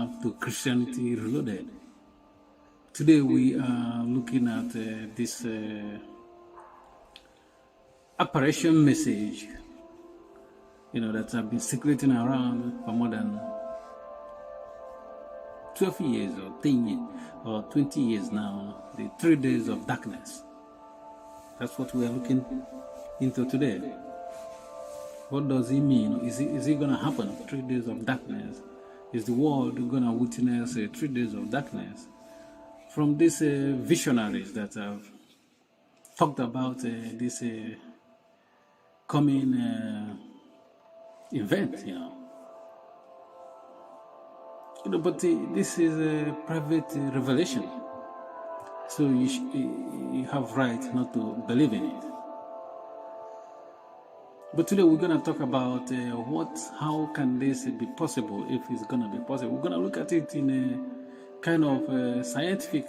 back to Christianity Reloaded. Today we are looking at this apparition message, that have been circulating around for more than 12 years or 10 years or 20 years now, the 3 days of darkness. That's what we are looking into today. What does it mean? Is it going to happen? 3 days of darkness. Is the world going to witness 3 days of darkness? From these visionaries that have talked about this coming event, but this is a private revelation, so you have right not to believe in it. But today we're going to talk about how can this be possible, if it's going to be possible. We're going to look at it in a kind of scientific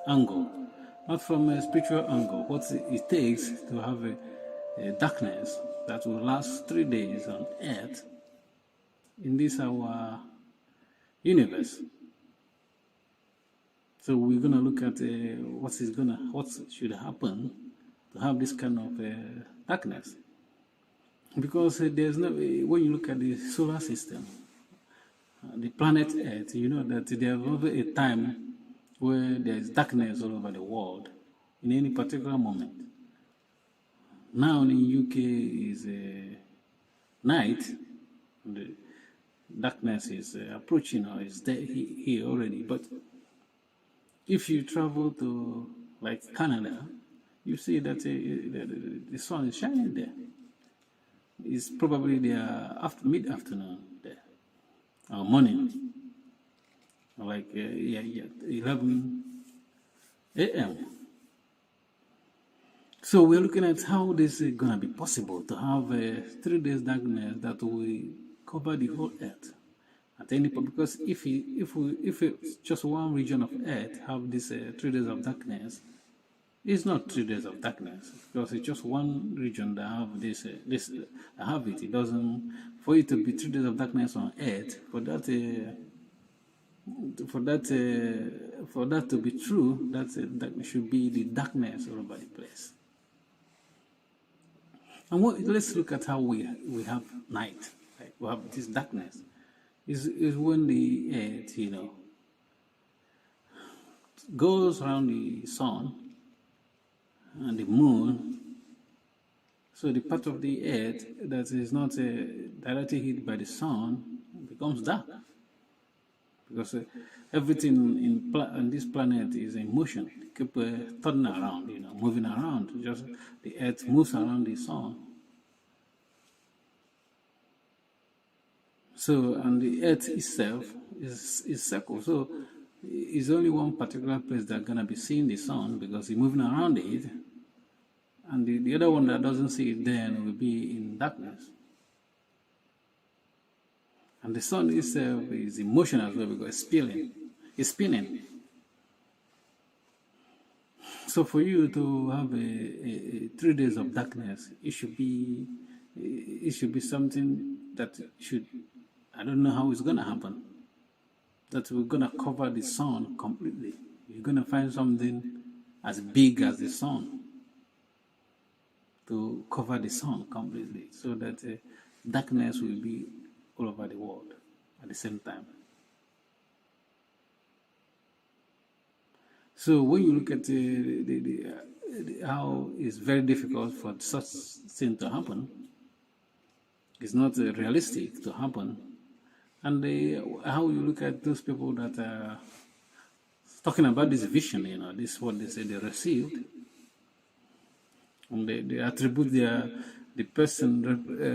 angle, not from a spiritual angle. What it takes to have a darkness that will last 3 days on earth in this our universe. So we're going to look at what should happen to have this kind of darkness. Because there's no, when you look at the solar system, the planet Earth, you know that there's over a time where there's darkness all over the world in any particular moment. Now in UK is night, the darkness is approaching or is there here already. But if you travel to like Canada, you see that the sun is shining there. It's probably there mid-afternoon there, or morning, like 11 a.m. So we're looking at how this is going to be possible to have 3 days darkness that will cover the whole earth at any point. Because if it's just one region of earth have this 3 days of darkness, it's not 3 days of darkness, because it's just one region that have this have it. It doesn't, for it to be 3 days of darkness on earth, for that to be true, that should be the darkness all over the place. And let's look at how we have night. Right? We have this darkness. Is when the earth, goes around the sun and the moon. So the part of the earth that is not directly hit by the sun becomes dark, because everything on this planet is in motion. Keep turning around, moving around. Just the earth moves around the sun. So, and the earth itself is circle. So it's only one particular place that's gonna be seeing the sun, because it's moving around it, and the other one that doesn't see it then will be in darkness. And the sun itself is in motion as well, because it's spinning. So for you to have a 3 days of darkness, it should be something that should, I don't know how it's gonna happen, that we're gonna cover the sun completely. You're gonna find something as big as the sun to cover the sun completely, so that darkness will be all over the world at the same time. So when you look at how it's very difficult for such thing to happen, it's not realistic to happen, and how you look at those people that are talking about this vision, this is what they say they received, and they attribute the person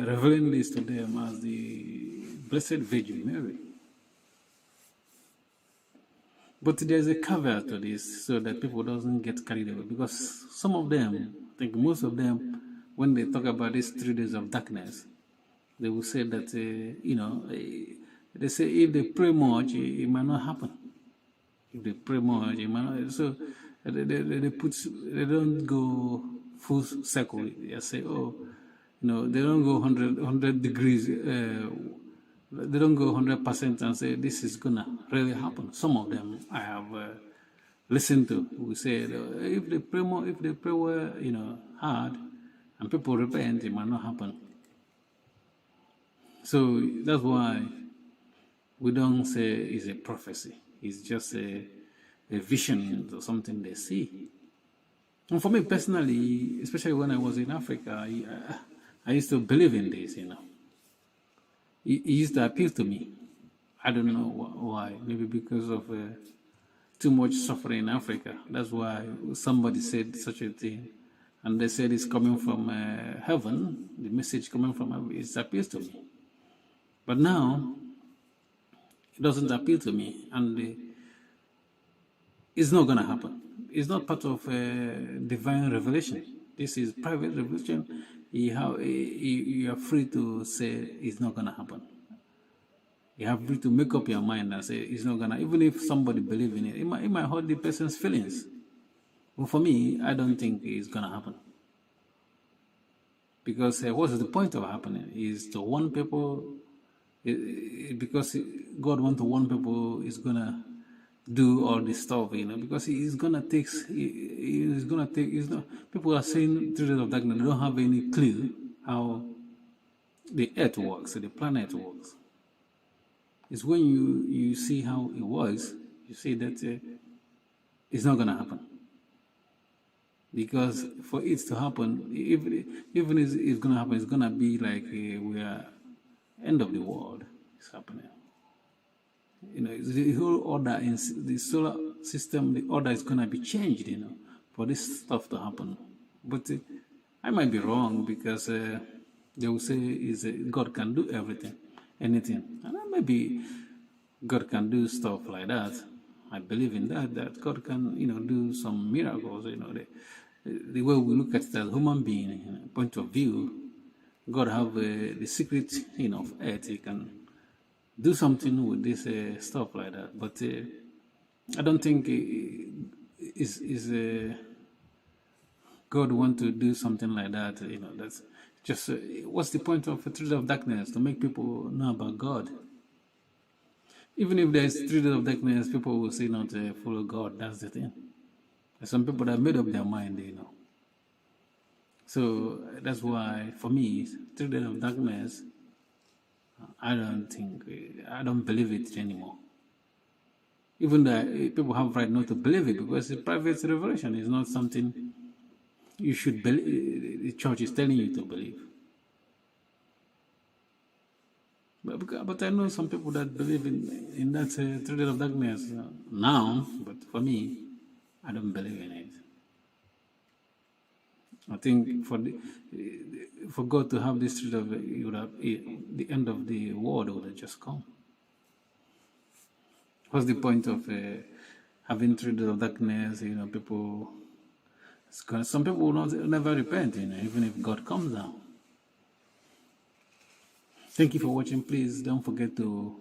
revealing this to them as the Blessed Virgin Mary. But there's a caveat to this, so that people doesn't get carried away, because some of them, I think most of them, when they talk about these 3 days of darkness, they will say that they say if they pray much, it might not happen. If they pray much, it might not. So they don't go full circle. They say, they don't go 100 degrees They don't go 100% and say this is gonna really happen. Some of them I have listened to who said if they pray more, if they pray well, hard, and people repent, it might not happen. So that's why we don't say it's a prophecy. It's just a vision or something they see. And for me personally, especially when I was in Africa, I used to believe in this, It used to appeal to me. I don't know why. Maybe because of too much suffering in Africa. That's why somebody said such a thing. And they said it's coming from heaven. The message coming from heaven, it appeals to me. But now, it doesn't appeal to me. And it's not going to happen. It's not part of divine revelation. This is private revelation. You are free to say it's not going to happen. You have free to make up your mind and say it's not going to, even if somebody believes in it, it might hurt the person's feelings. But for me, I don't think it's going to happen. Because what's the point of happening? Is to warn people, because God wants to warn people, is going to do all this stuff, because he's gonna take. People are saying 3 days of darkness. They don't have any clue how the earth works, the planet works. It's when you see how it works, you see that it's not gonna happen. Because for it to happen, even if it's gonna happen, it's gonna be like we are end of the world. It's happening. The whole order in the solar system, the order is going to be changed, for this stuff to happen. But I might be wrong because they will say God can do everything, anything. And maybe God can do stuff like that. I believe in that God can, do some miracles, the way we look at it as human being, point of view, God have the secret, of earth. He can do something with this stuff like that, but I don't think God want to do something like that. That's just what's the point of a 3 days of darkness? To make people know about God. Even if there's 3 days of darkness, people will say not follow God. That's the thing. There's some people that made up their mind, So that's why for me, 3 days of darkness, I don't believe it anymore. Even though people have right not to believe it, because it's private revelation. It's not something you should believe. The church is telling you to believe. But I know some people that believe in that 3 days of darkness now, but for me, I don't believe in it. I think for God to have this 3 days of the end of the world would have just come. What's the point of having 3 days of darkness? People. Some people will never repent. Even if God comes down. Thank you for watching. Please don't forget to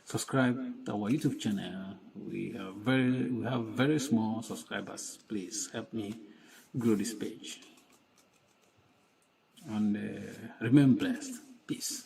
subscribe to our YouTube channel. We have very small subscribers. Please help me grow this page. And remain blessed. Peace.